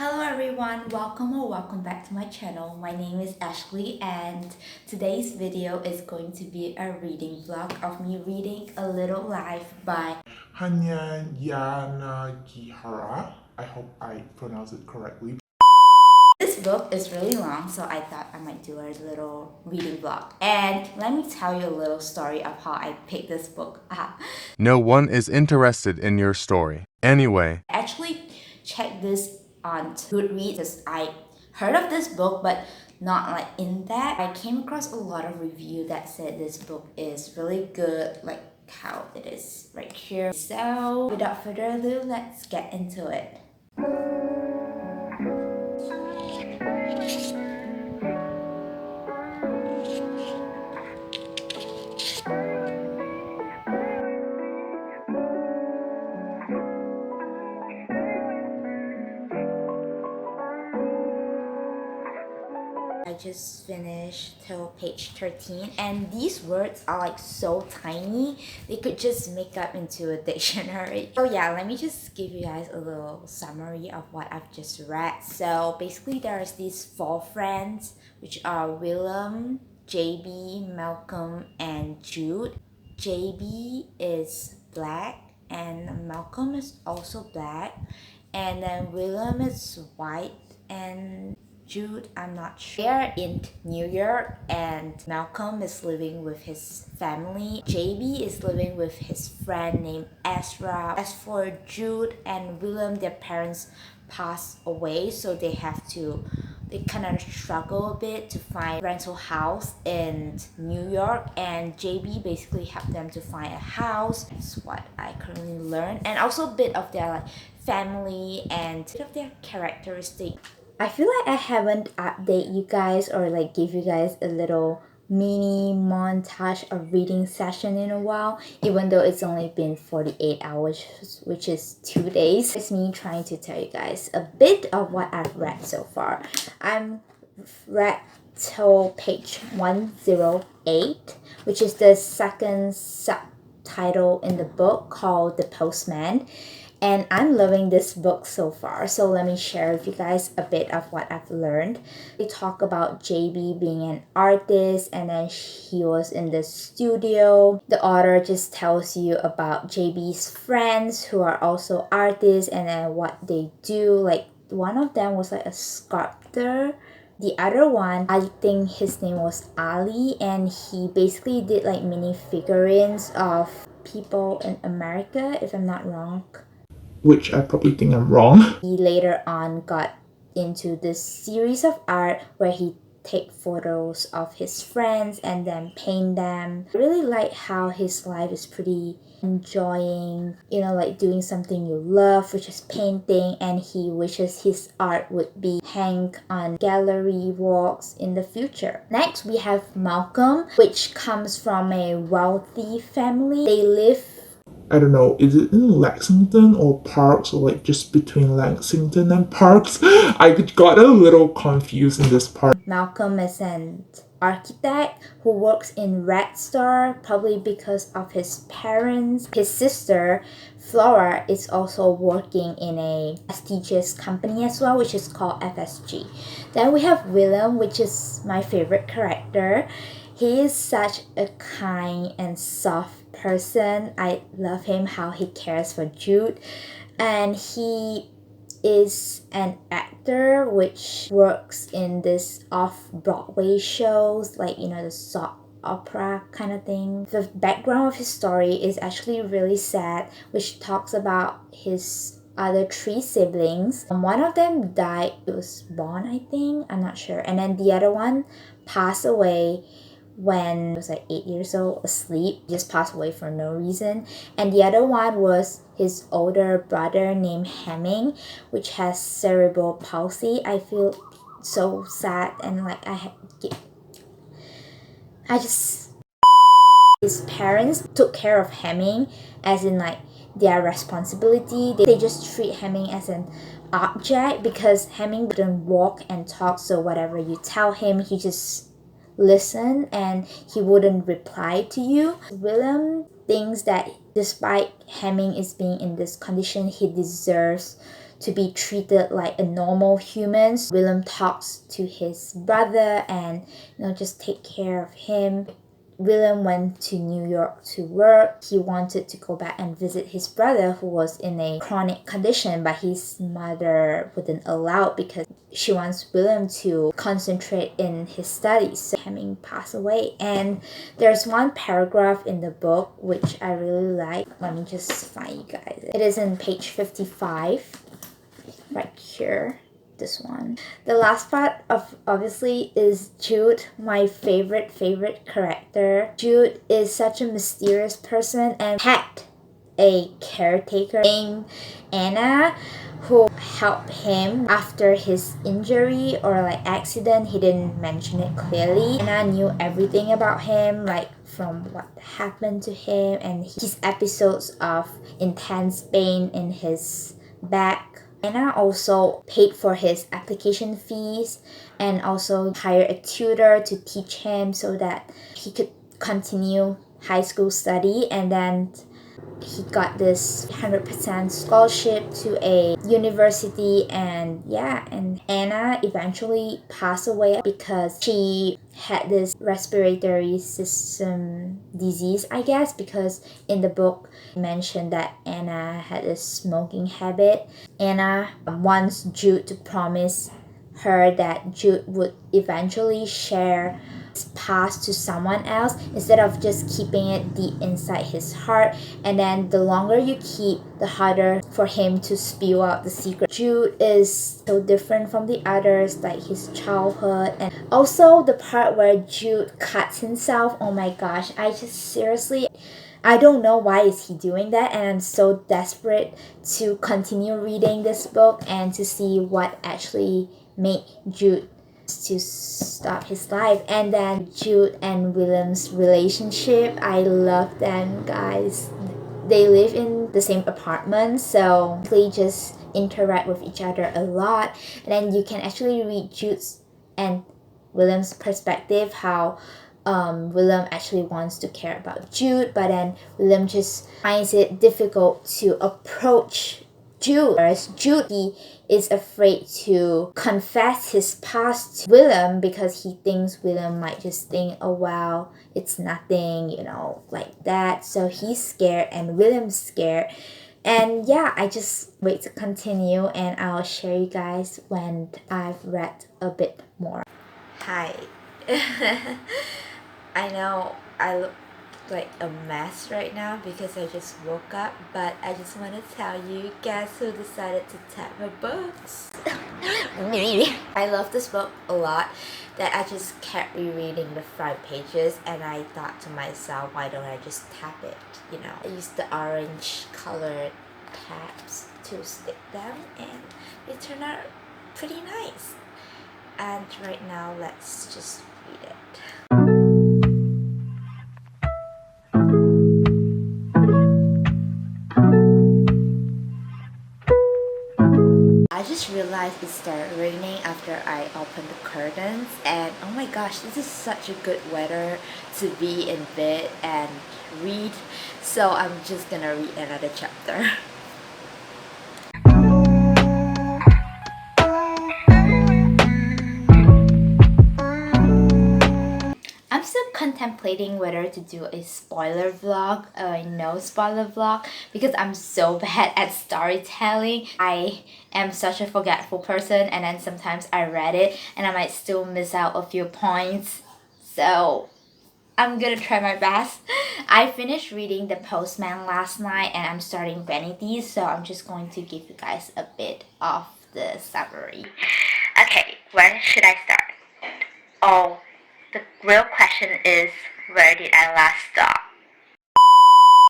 Hello everyone, welcome back to my channel. My name is Ashley and today's video is going to be a reading vlog of me reading A Little Life by Hanya Yanagihara. I hope I pronounced it correctly. This book is really long, so I thought I might do a little reading vlog. And let me tell you a little story of how I picked this book up. No one is interested in your story. Anyway. I actually checked this on Goodreads because I heard of this book, but not like in that. I came across a lot of review that said this book is really good, like how it is right here. So without further ado, let's get into it. I just finished till page 13 and these words are like so tiny they could just make up into a dictionary. So yeah, let me just give you guys a little summary of what I've just read. So basically there's these four friends which are Willem, JB, Malcolm, and Jude. JB is black and Malcolm is also black, and then Willem is white and Jude, I'm not sure. They're in New York and Malcolm is living with his family. JB is living with his friend named Ezra. As for Jude and Willem, their parents passed away, so they kind of struggle a bit to find rental house in New York, and JB basically helped them to find a house. That's what I currently learned, and also a bit of their family and a bit of their characteristic. I feel like I haven't updated you guys or give you guys a little mini montage of reading session in a while, even though it's only been 48 hours, which is 2 days. It's me trying to tell you guys a bit of what I've read so far. I'm read till page 108, which is the second subtitle in the book called The Postman. And I'm loving this book so far, so let me share with you guys a bit of what I've learned. They talk about JB being an artist and then he was in the studio. The author just tells you about JB's friends who are also artists and then what they do. Like one of them was like a sculptor. The other one, I think his name was Ali, and he basically did like mini figurines of people in America, if I'm not wrong. Which I probably think I'm wrong. He later on got into this series of art where he take photos of his friends and then paint them. I really like how his life is pretty enjoying, like doing something you love, which is painting, and he wishes his art would be hang on gallery walls in the future. Next, we have Malcolm, which comes from a wealthy family. They live, I don't know, is it in Lexington or Parks, or just between Lexington and Parks? I got a little confused in this part. Malcolm is an architect who works in Red Star, probably because of his parents. His sister, Flora, is also working in a prestigious company as well, which is called FSG. Then we have Willem, which is my favorite character. He is such a kind and soft person. I love him, how he cares for Jude. And he is an actor which works in this off-Broadway shows, the soap opera kind of thing. The background of his story is actually really sad, which talks about his other three siblings. One of them died, it was born, I think, I'm not sure, and then the other one passed away when he was 8 years old, asleep, just passed away for no reason. And the other one was his older brother named Hemming, which has cerebral palsy. I feel so sad and his parents took care of Hemming as in their responsibility. They just treat Hemming as an object because Hemming wouldn't walk and talk, so whatever you tell him, he just listen and he wouldn't reply to you. Willem thinks that despite Hemming is being in this condition, he deserves to be treated like a normal human. William talks to his brother and just take care of him. William went to New York to work. He wanted to go back and visit his brother who was in a chronic condition, but his mother wouldn't allow because she wants William to concentrate in his studies. So Hemming passed away, and there's one paragraph in the book which I really like. Let me just find you guys. It is in page 55, right here. This one. The last part of obviously is Jude, my favorite character. Jude is such a mysterious person and had a caretaker named Anna who helped him after his injury or like accident. He didn't mention it clearly. Anna knew everything about him, like from what happened to him and his episodes of intense pain in his back. Anna also paid for his application fees and also hired a tutor to teach him so that he could continue high school study, and then he got this 100% scholarship to a university. And Anna eventually passed away because she had this respiratory system disease, I guess, because in the book it mentioned that Anna had a smoking habit. Anna wants Jude to promise her that Jude would eventually share his past to someone else instead of just keeping it deep inside his heart. And then the longer you keep, the harder for him to spill out the secret. Jude is so different from the others, like his childhood, and also the part where Jude cuts himself. Oh my gosh, I don't know why is he doing that, and I'm so desperate to continue reading this book and to see what actually made Jude to stop his life. And then Jude and William's relationship, I love them, guys. They live in the same apartment, so they just interact with each other a lot. And then you can actually read Jude's and William's perspective, how William actually wants to care about Jude, but then William just finds it difficult to approach Jude, whereas Jude, he is afraid to confess his past to William because he thinks William might just think, oh well, it's nothing, like that. So he's scared and William's scared. And yeah, I just wait to continue, and I'll share you guys when I've read a bit more. Hi. I know I look like a mess right now because I just woke up, but I just want to tell you, guess who decided to tap my books? Me. I love this book a lot that I just kept rereading the front pages, and I thought to myself, why don't I just tap it? I used the orange colored tabs to stick them, and it turned out pretty nice. And right now, let's just read it. I just realized it started raining after I opened the curtains, and oh my gosh, this is such a good weather to be in bed and read, so I'm just gonna read another chapter. I'm still contemplating whether to do a spoiler vlog or a no spoiler vlog because I'm so bad at storytelling. I am such a forgetful person, and then sometimes I read it and I might still miss out a few points. So I'm gonna try my best. I finished reading The Postman last night and I'm starting Vanities, so I'm just going to give you guys a bit of the summary. Okay, where should I start? Oh, the real question is, where did I last stop?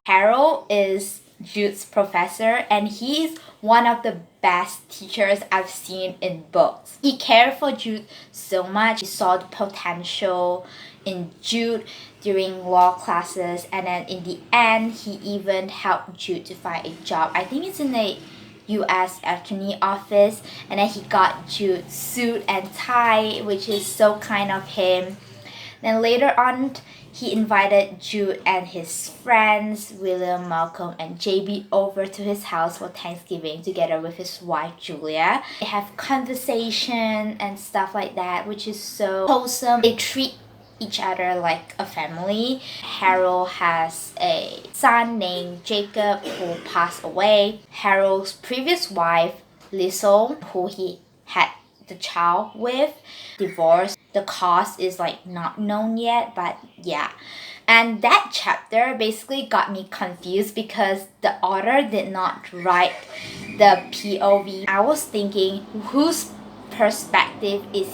Harold is Jude's professor, and he's one of the best teachers I've seen in books. He cared for Jude so much. He saw the potential in Jude during law classes, and then in the end, he even helped Jude to find a job. I think it's in a U.S. attorney office, and then he got Jude suit and tie, which is so kind of him. Then later on, he invited Jude and his friends, William, Malcolm, and JB over to his house for Thanksgiving together with his wife, Julia. They have conversation and stuff like that, which is so wholesome. They treat each other like a family. Harold has a son named Jacob who passed away. Harold's previous wife, Liesl, who he had the child with, divorced. The cause is like not known yet, but yeah. And that chapter basically got me confused because the author did not write the POV. I was thinking, whose perspective is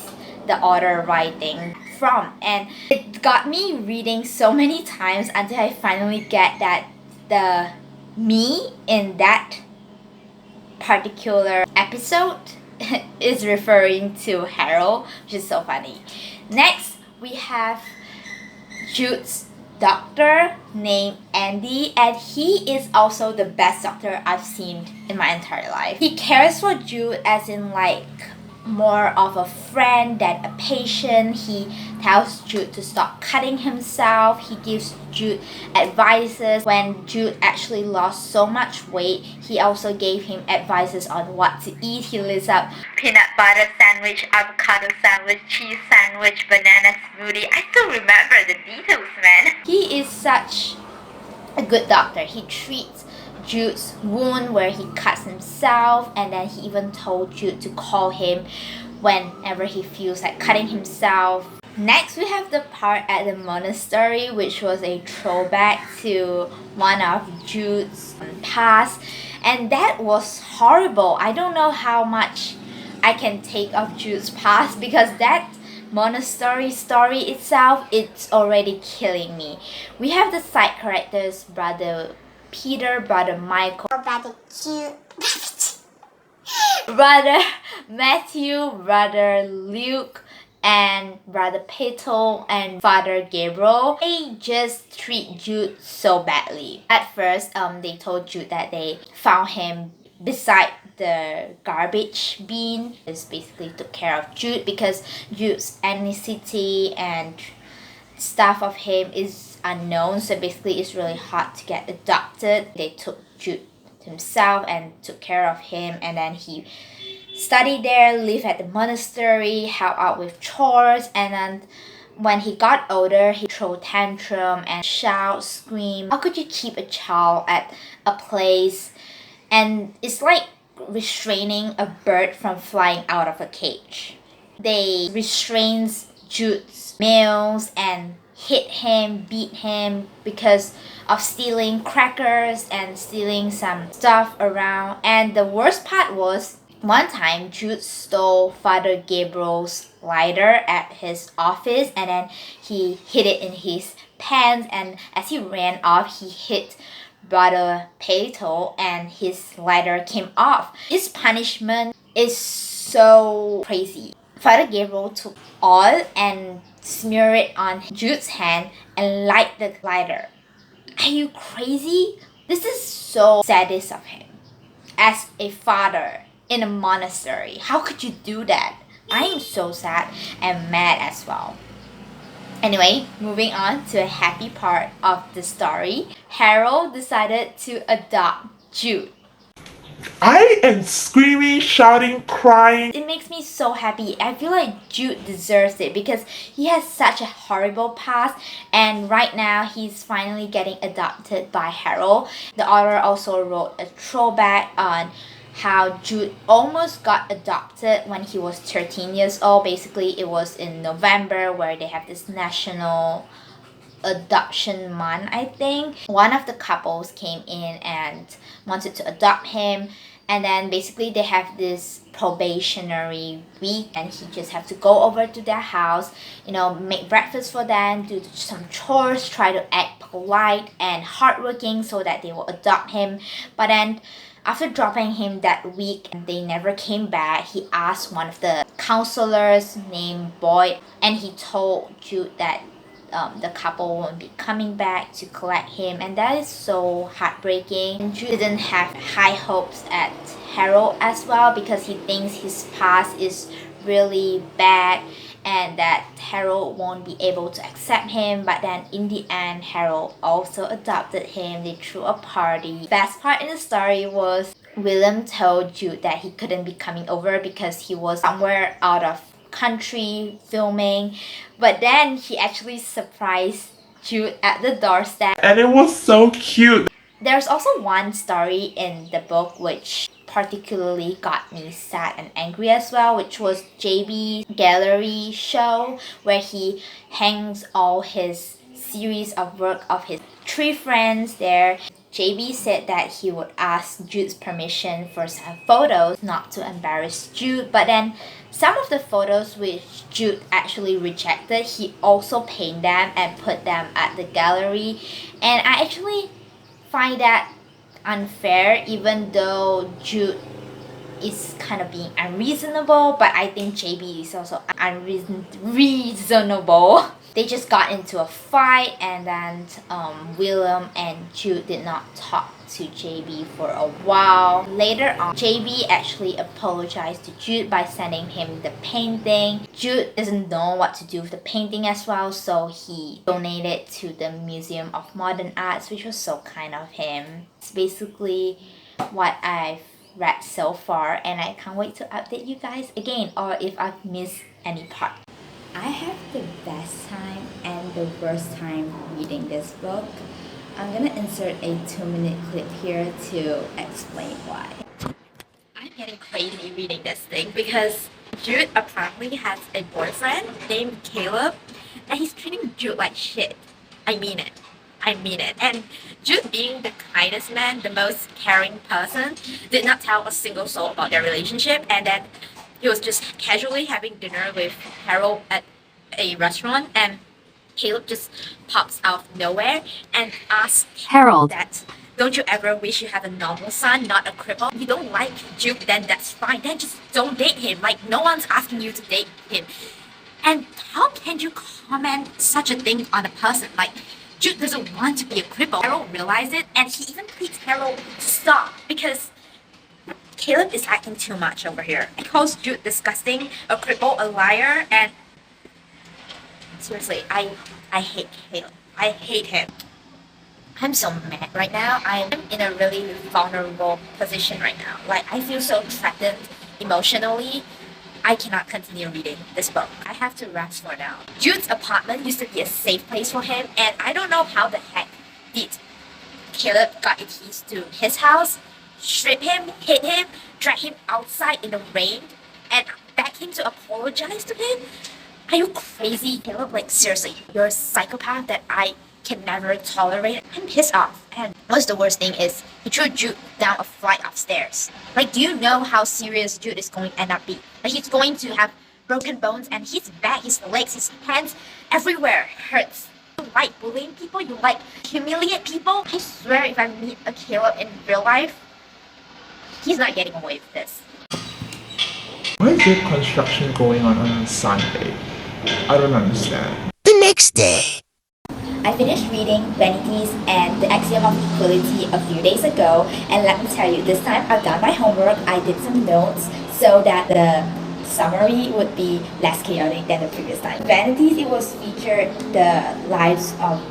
the author writing from? And it got me reading so many times until I finally get that the me in that particular episode is referring to Harold, which is so funny. Next, we have Jude's doctor named Andy, and he is also the best doctor I've seen in my entire life. He cares for Jude as in like more of a friend than a patient. He tells Jude to stop cutting himself. He gives Jude advices. When Jude actually lost so much weight, he also gave him advices on what to eat. He lists out peanut butter sandwich, avocado sandwich, cheese sandwich, banana smoothie. I still remember the details, man. He is such a good doctor. He treats Jude's wound where he cuts himself, and then he even told Jude to call him whenever he feels like cutting himself. Next, we have the part at the monastery, which was a throwback to one of Jude's past, and that was horrible. I don't know how much I can take of Jude's past because that monastery story itself, it's already killing me. We have the side characters, brother Peter, brother Michael, brother Matthew, brother Luke, and brother Peto and father Gabriel. They just treat Jude so badly. At first, they told Jude that they found him beside the garbage bin. This basically took care of Jude because Jude's ethnicity and stuff of him is unknown, so basically it's really hard to get adopted. They took Jude himself and took care of him, and then he studied there, lived at the monastery, helped out with chores, and then when he got older, he threw tantrum and shout, scream. How could you keep a child at a place? And it's like restraining a bird from flying out of a cage. They restrains Jude's meals and hit him, beat him because of stealing crackers and stealing some stuff around. And the worst part was, one time Jude stole Father Gabriel's lighter at his office, and then he hid it in his pants, and as he ran off, he hit brother Peto and his lighter came off. His punishment is so crazy. Father Gabriel took oil and smear it on Jude's hand and light the lighter. Are you crazy? This is so sadist of him. As a father in a monastery, how could you do that? I am so sad and mad as well. Anyway, moving on to a happy part of the story. Harold decided to adopt Jude. I am screaming, shouting, crying. It makes me so happy. I feel like Jude deserves it because he has such a horrible past, and right now he's finally getting adopted by Harold. The author also wrote a throwback on how Jude almost got adopted when he was 13 years old. Basically, it was in November where they have this national adoption month, I think. One of the couples came in and wanted to adopt him, and then basically they have this probationary week, and he just have to go over to their house, make breakfast for them, do some chores, try to act polite and hardworking so that they will adopt him. But then after dropping him that week, they never came back. He asked one of the counselors named Boyd, and he told Jude that the couple won't be coming back to collect him, and that is so heartbreaking. Jude didn't have high hopes at Harold as well because he thinks his past is really bad, and that Harold won't be able to accept him. But then in the end, Harold also adopted him. They threw a party. Best part in the story was William told Jude that he couldn't be coming over because he was somewhere out of country filming, but then he actually surprised Jude at the doorstep. And it was so cute. There's also one story in the book which particularly got me sad and angry as well, which was JB's gallery show where he hangs all his series of work of his 3 friends there. JB said that he would ask Jude's permission for some photos not to embarrass Jude, but then some of the photos which Jude actually rejected, he also painted them and put them at the gallery. And I actually find that unfair, even though Jude is kind of being unreasonable, but I think JB is also unreasonable. They just got into a fight, and then William and Jude did not talk to JB for a while. Later on, JB actually apologized to Jude by sending him the painting. Jude doesn't know what to do with the painting as well, so he donated to the Museum of Modern Arts, which was so kind of him. It's basically what I've read so far, and I can't wait to update you guys again, or if I've missed any part. I have the best time and the worst time reading this book. I'm gonna insert a 2-minute clip here to explain why. I'm getting crazy reading this thing because Jude apparently has a boyfriend named Caleb, and he's treating Jude like shit. I mean it. And Jude, being the kindest man, the most caring person, did not tell a single soul about their relationship, and then he was just casually having dinner with Harold at a restaurant, and Caleb just pops out of nowhere and asks Harold that, don't you ever wish you had a normal son, not a cripple? If you don't like Jude, then that's fine. Then just don't date him. Like, no one's asking you to date him. And how can you comment such a thing on a person? Like, Jude doesn't want to be a cripple. Harold realized it, and he even pleads Harold to stop because Caleb is acting too much over here. He calls Jude disgusting, a cripple, a liar, and seriously, I hate Caleb. I hate him. I'm so mad right now. I'm in a really vulnerable position right now. Like, I feel so threatened emotionally. I cannot continue reading this book. I have to rest for now. Jude's apartment used to be a safe place for him, and I don't know how the heck did Caleb got the keys to his house, strip him, hit him, drag him outside in the rain, and beg him to apologize to him? Are you crazy, Caleb? Like, seriously, you're a psychopath that I can never tolerate. I'm pissed off. And what's the worst thing is, he threw Jude down a flight of stairs. Like, do you know how serious Jude is going to end up being? Like, he's going to have broken bones, and his back, his legs, his hands, everywhere hurts. You like bullying people? You like humiliate people? I swear if I meet a Caleb in real life, he's not getting away with this. Why is there construction going on Sunday? I don't understand. The next day. I finished reading Vanities and the Axiom of Equality a few days ago, and let me tell you, this time I've done my homework. I did some notes so that the summary would be less chaotic than the previous time. Vanities, it was featured the lives of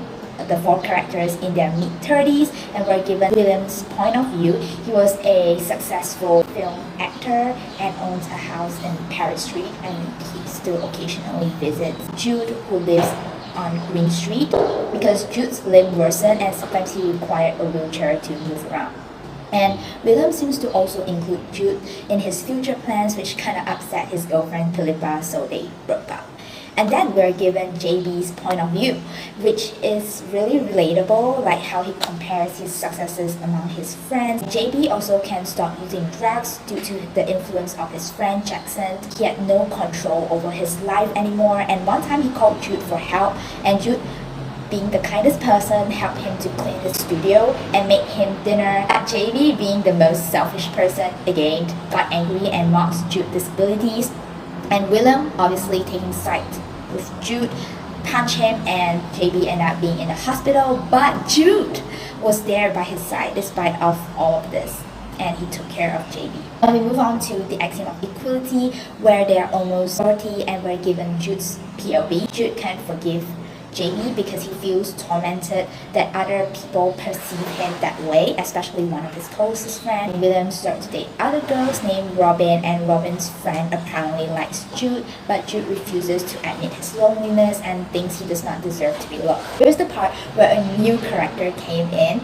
the 4 characters in their mid-30s, and were given William's point of view. He was a successful film actor and owns a house in Paris Street, and he still occasionally visits Jude, who lives on Green Street, because Jude's limb worsened and sometimes he required a wheelchair to move around. And William seems to also include Jude in his future plans, which kind of upset his girlfriend Philippa, so they broke up. And then we're given JB's point of view, which is really relatable, like how he compares his successes among his friends. JB also can't stop using drugs due to the influence of his friend Jackson. He had no control over his life anymore, and one time he called Jude for help, and Jude, being the kindest person, helped him to clean his studio and make him dinner. JB, being the most selfish person, again got angry and mocks Jude's disabilities. And William, obviously taking side with Jude, punched him, and JB ended up being in the hospital, but Jude was there by his side despite of all of this. and he took care of JB. Now we move on to the Axiom of Equality, where they are almost 40 and we're given Jude's POV. Jude can't forgive JB because he feels tormented that other people perceive him that way, especially one of his closest friends. William starts to date other girls named Robin, and Robin's friend apparently likes Jude, but Jude refuses to admit his loneliness and thinks he does not deserve to be loved. Here's the part where a new character came in,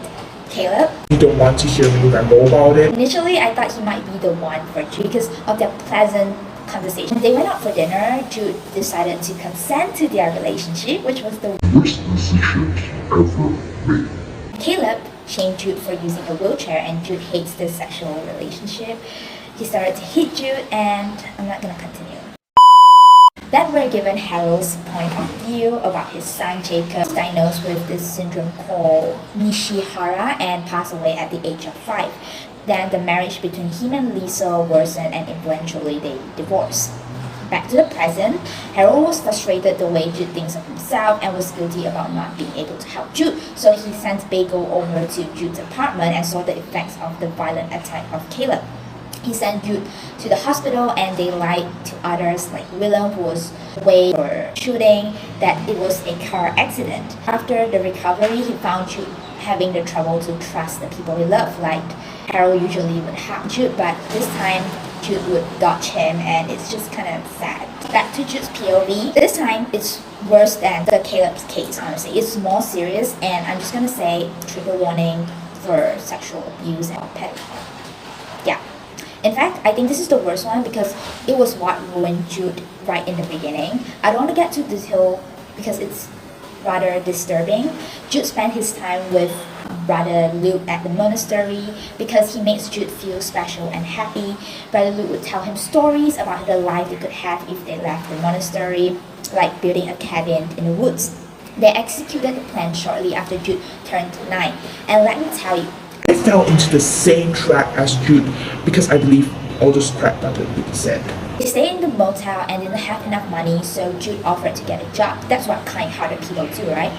Caleb. You don't want to hear me ramble about it? Initially, I thought he might be the one for Jude because of their pleasant conversation. They went out for dinner. Jude decided to consent to their relationship, which was the worst decision ever made. Caleb shamed Jude for using a wheelchair, and Jude hates this sexual relationship. He started to hit Jude, and I'm not gonna continue. Then we're given Harold's point of view about his son Jacob, diagnosed with this syndrome called Nishihara and passed away at the age of 5. Then the marriage between him and Lisa worsened and eventually they divorced. Back to the present, Harold was frustrated the way Jude thinks of himself and was guilty about not being able to help Jude. So he sent Bagel over to Jude's apartment and saw the effects of the violent attack of Caleb. He sent Jude to the hospital and they lied to others like William, who was away for shooting, that it was a car accident. After the recovery, he found Jude having the trouble to trust the people he loved. Like Harold usually would hug Jude, but this time Jude would dodge him, and it's just kind of sad. Back to Jude's POV. This time it's worse than the Caleb's case, honestly. It's more serious, and I'm just gonna say trigger warning for sexual abuse and pedophilia. Yeah. In fact, I think this is the worst one because it was what ruined Jude right in the beginning. I don't want to get too detailed because it's rather disturbing. Jude spent his time with Brother Luke at the monastery because he makes Jude feel special and happy. Brother Luke would tell him stories about the life they could have if they left the monastery, like building a cabin in the woods. They executed the plan shortly after Jude turned 9. And let me tell you, I fell into the same trap as Jude because I believe all this crap that Luke said. they stayed in the motel and didn't have enough money, so Jude offered to get a job. That's what kind-hearted people do, right?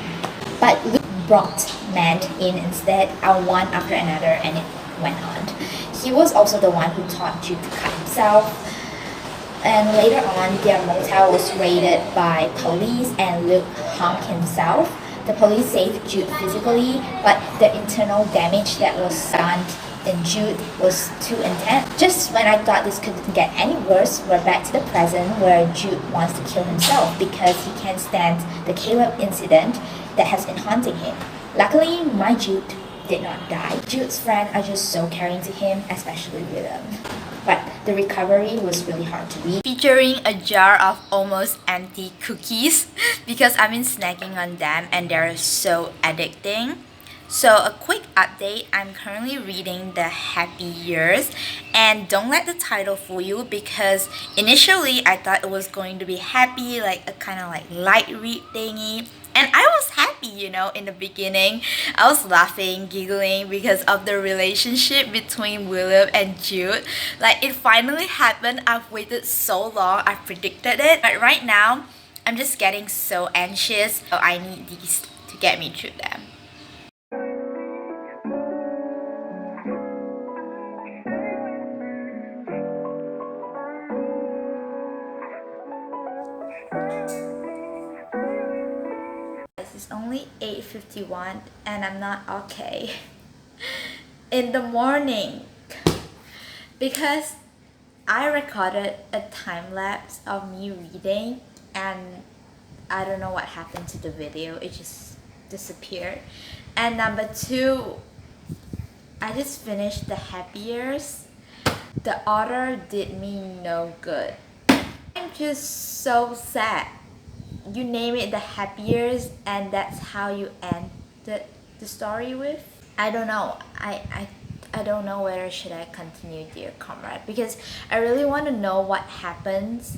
But Luke brought men in instead, one after another, and it went on. He was also the one who taught Jude to cut himself. And later on, their motel was raided by police and Luke hung himself. The police saved Jude physically, but the internal damage that was done in Jude was too intense. Just when I thought this couldn't get any worse, we're back to the present where Jude wants to kill himself because he can't stand the Caleb incident that has been haunting him. Luckily, my Jude did not die. Jude's friends are just so caring to him, especially William. But the recovery was really hard to read. Featuring a jar of almost empty cookies because I've been snacking on them and they're so addicting. So a quick update, I'm currently reading The Happy Years, and don't let the title fool you because initially I thought it was going to be happy, like a kind of like light read thingy. And I was happy, in the beginning. I was laughing, giggling because of the relationship between William and Jude. Like, it finally happened. I've waited so long. I predicted it. But right now, I'm just getting so anxious. So I need these to get me through them. It's only 8:51 and I'm not okay in the morning because I recorded a time lapse of me reading and I don't know what happened to the video. It just disappeared. And number 2, I just finished The Happy Years. The author did me no good. I'm just so sad. You name it The Happy Years and that's how you end the story with. I don't know. I don't know whether should I continue Dear Comrade because I really want to know what happens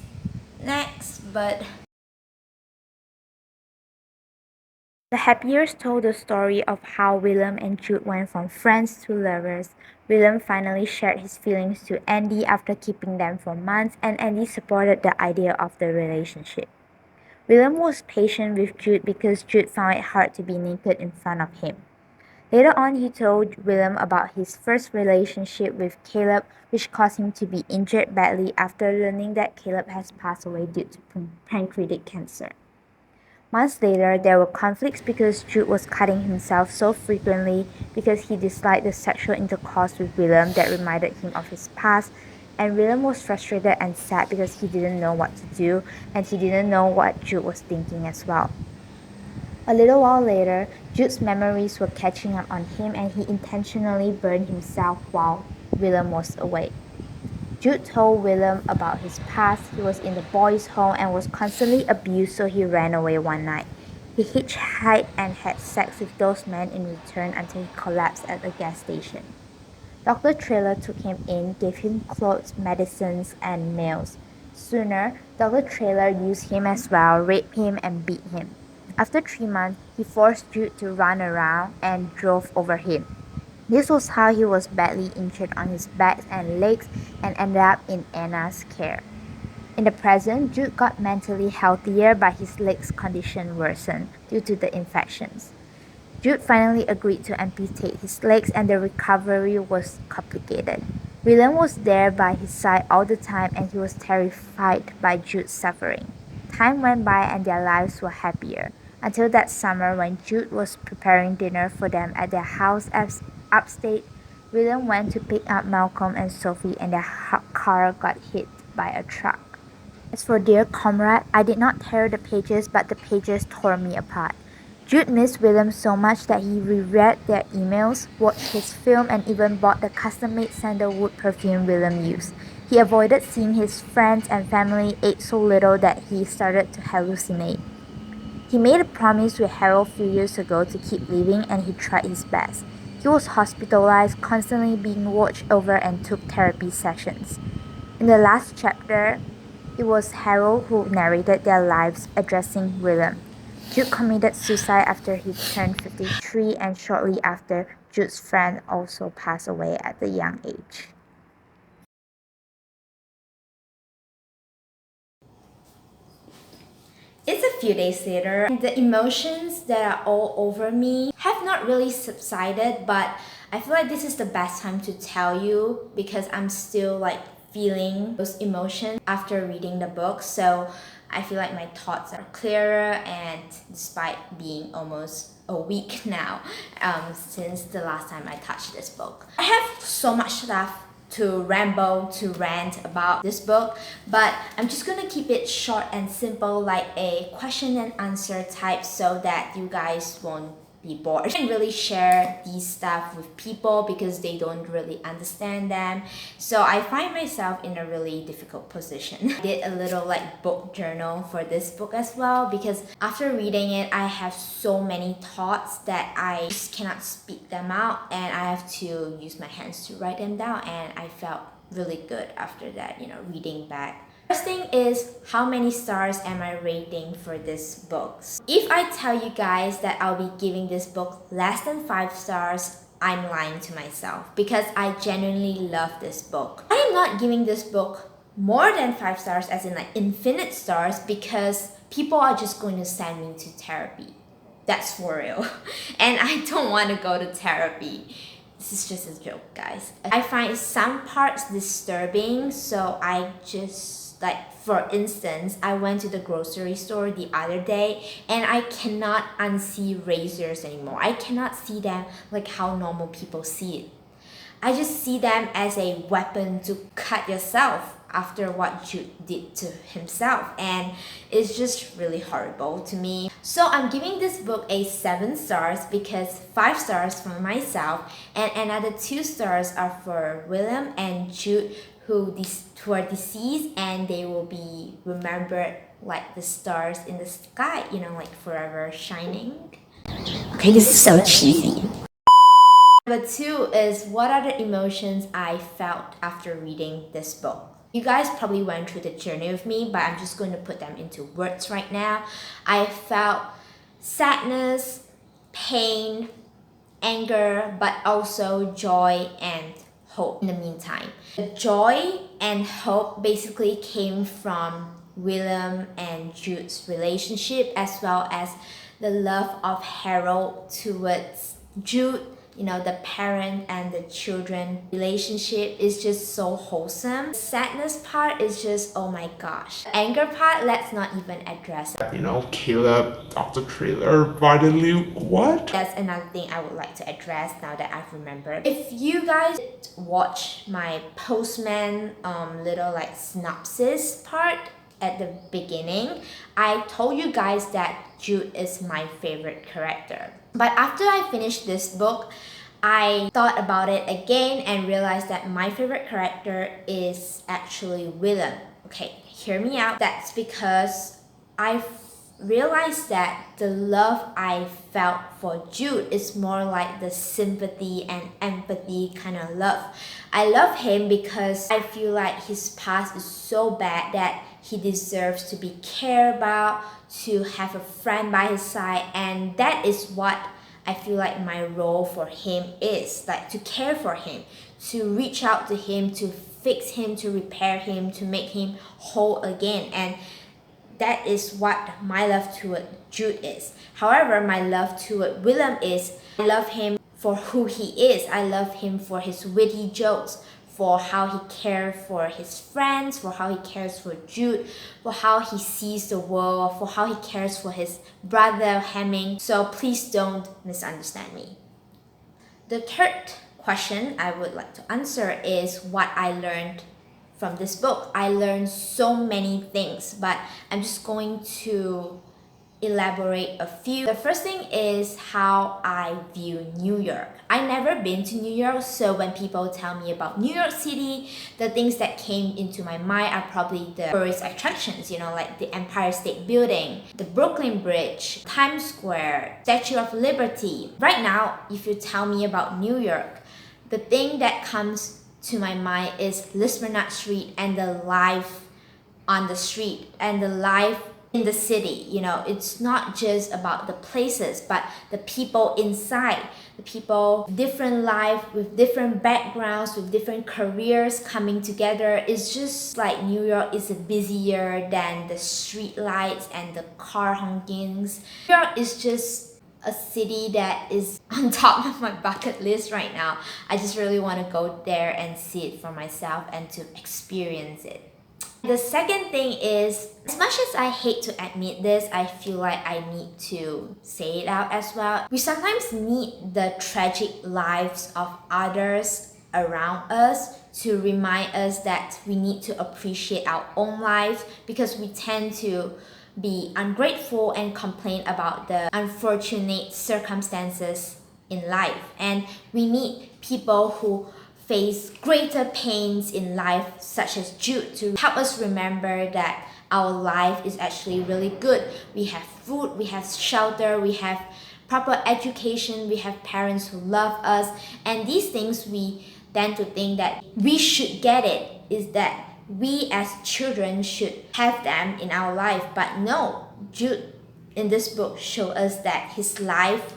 next, but The Happy Years told the story of how William and Jude went from friends to lovers. William finally shared his feelings to Andy after keeping them for months, and Andy supported the idea of the relationship. William was patient with Jude because Jude found it hard to be naked in front of him. Later on, he told William about his first relationship with Caleb, which caused him to be injured badly after learning that Caleb has passed away due to pancreatic cancer. Months later, there were conflicts because Jude was cutting himself so frequently because he disliked the sexual intercourse with William that reminded him of his past, and William was frustrated and sad because he didn't know what to do and he didn't know what Jude was thinking as well. A little while later, Jude's memories were catching up on him and he intentionally burned himself while William was away. Jude told William about his past. He was in the boys' home and was constantly abused, so he ran away one night. He hitchhiked and had sex with those men in return until he collapsed at a gas station. Dr. Traylor took him in, gave him clothes, medicines, and meals. Sooner, Dr. Traylor used him as well, raped him, and beat him. After 3 months, he forced Jude to run around and drove over him. This was how he was badly injured on his back and legs and ended up in Anna's care. In the present, Jude got mentally healthier, but his legs' condition worsened due to the infections. Jude finally agreed to amputate his legs and the recovery was complicated. William was there by his side all the time and he was terrified by Jude's suffering. Time went by and their lives were happier, until that summer when Jude was preparing dinner for them at their house upstate. William went to pick up Malcolm and Sophie and their car got hit by a truck. As for Dear Comrade, I did not tear the pages, but the pages tore me apart. Jude missed William so much that he reread their emails, watched his film, and even bought the custom-made sandalwood perfume William used. He avoided seeing his friends and family, ate so little that he started to hallucinate. He made a promise with Harold a few years ago to keep living, and he tried his best. He was hospitalized, constantly being watched over, and took therapy sessions. In the last chapter, it was Harold who narrated their lives, addressing William. Jude committed suicide after he turned 53, and shortly after, Jude's friend also passed away at a young age. It's a few days later, and the emotions that are all over me have not really subsided, but I feel like this is the best time to tell you because I'm still feeling those emotions after reading the book. So I feel like my thoughts are clearer, and despite being almost a week now since the last time I touched this book, I have so much stuff to rant about this book, but I'm just gonna keep it short and simple, like a question and answer type, so that you guys won't be bored. I can really share these stuff with people because they don't really understand them, so I find myself in a really difficult position. I did a little book journal for this book as well because after reading it, I have so many thoughts that I just cannot speak them out, and I have to use my hands to write them down, and I felt really good after that, reading back. First thing is, how many stars am I rating for this book? If I tell you guys that I'll be giving this book less than 5 stars, I'm lying to myself because I genuinely love this book. I am not giving this book more than 5 stars, as in infinite stars, because people are just going to send me to therapy. That's for real. And I don't want to go to therapy. This is just a joke, guys. I find some parts disturbing, so I just for instance, I went to the grocery store the other day and I cannot unsee razors anymore. I cannot see them like how normal people see it. I just see them as a weapon to cut yourself after what Jude did to himself, and it's just really horrible to me. So I'm giving this book a 7 stars because 5 stars for myself and another 2 stars are for William and Jude, who are deceased, and they will be remembered like the stars in the sky, forever shining. Okay, this is so cheesy. Number 2 is, what are the emotions I felt after reading this book? You guys probably went through the journey with me, but I'm just going to put them into words right now. I felt sadness, pain, anger, but also joy and hope in the meantime. The joy and hope basically came from William and Jude's relationship, as well as the love of Harold towards Jude, the parent and the children relationship is just so wholesome. The sadness part is just, oh my gosh. The anger part, let's not even address it. Caleb, Dr. Trailer, Vita Luke, what? That's another thing I would like to address now that I've remembered. If you guys watch my Postman little like synopsis part at the beginning, I told you guys that Jude is my favorite character. But after I finished this book, I thought about it again and realized that my favorite character is actually Willem. Okay, hear me out. That's because I realized that the love I felt for Jude is more like the sympathy and empathy kind of love. I love him because I feel like his past is so bad that he deserves to be cared about, to have a friend by his side, and that is what I feel like my role for him is, like to care for him, to reach out to him, to fix him, to repair him, to make him whole again. And that is what my love toward Jude is. However, my love toward Willem is, I love him for who he is. I love him for his witty jokes, for how he cares for his friends, for how he cares for Jude, for how he sees the world, for how he cares for his brother Hemming. So please don't misunderstand me. The third question I would like to answer is what I learned from this book. I learned so many things, but I'm just going to elaborate a few. The first thing is how I view New York. I never been to New York, so when people tell me about New York City, the things that came into my mind are probably the tourist attractions, like the Empire State Building, the Brooklyn Bridge, Times Square, Statue of Liberty. Right now, if you tell me about New York, the thing that comes to my mind is Lispenard Street and the life on the street and the life in the city. It's not just about the places, but the people inside, the people, different life with different backgrounds, with different careers coming together. It's just like New York is busier than the street lights and the car honkings. New York is just a city that is on top of my bucket list right now. I just really want to go there and see it for myself and to experience it. The second thing is, as much as I hate to admit this, I feel like I need to say it out as well. We sometimes need the tragic lives of others around us to remind us that we need to appreciate our own lives, because we tend to be ungrateful and complain about the unfortunate circumstances in life. And we need people who face greater pains in life, such as Jude, to help us remember that our life is actually really good. We have food, we have shelter, we have proper education, we have parents who love us, and these things we tend to think that we should get it, is that we as children should have them in our life. But no, Jude in this book shows us that his life,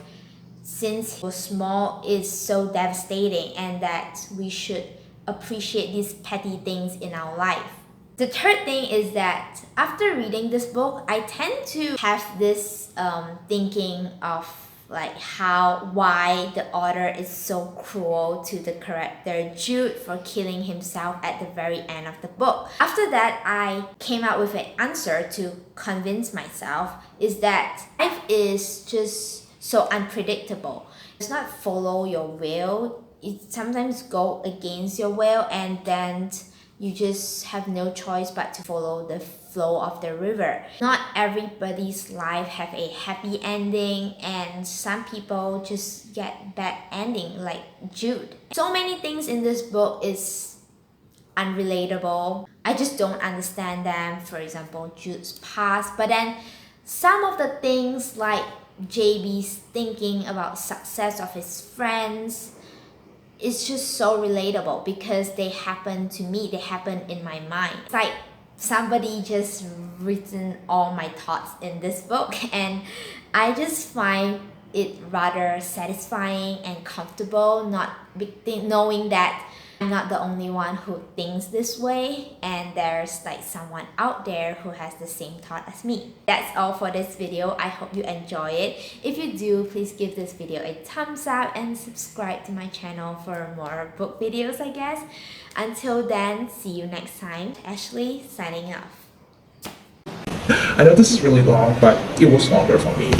since he was small, is so devastating, and that we should appreciate these petty things in our life. The third thing is that after reading this book, I tend to have this thinking of like why the author is so cruel to the character Jude for killing himself at the very end of the book. After that, I came out with an answer to convince myself, is that life is just so unpredictable. It's not follow your will. It sometimes go against your will, and then you just have no choice but to follow the flow of the river. Not everybody's life have a happy ending, and some people just get bad ending like Jude. So many things in this book is unrelatable. I just don't understand them. For example, Jude's past, but then some of the things like JB's thinking about success of his friends, it's just so relatable because they happen to me, they happen in my mind. It's like somebody just written all my thoughts in this book, and I just find it rather satisfying and comfortable, not knowing that I'm not the only one who thinks this way, and there's like someone out there who has the same thought as me. That's all for this video. I hope you enjoy it. If you do, please give this video a thumbs up and subscribe to my channel for more book videos, I guess. Until then, see you next time. Ashley signing off. I know this is really long, but it was longer for me.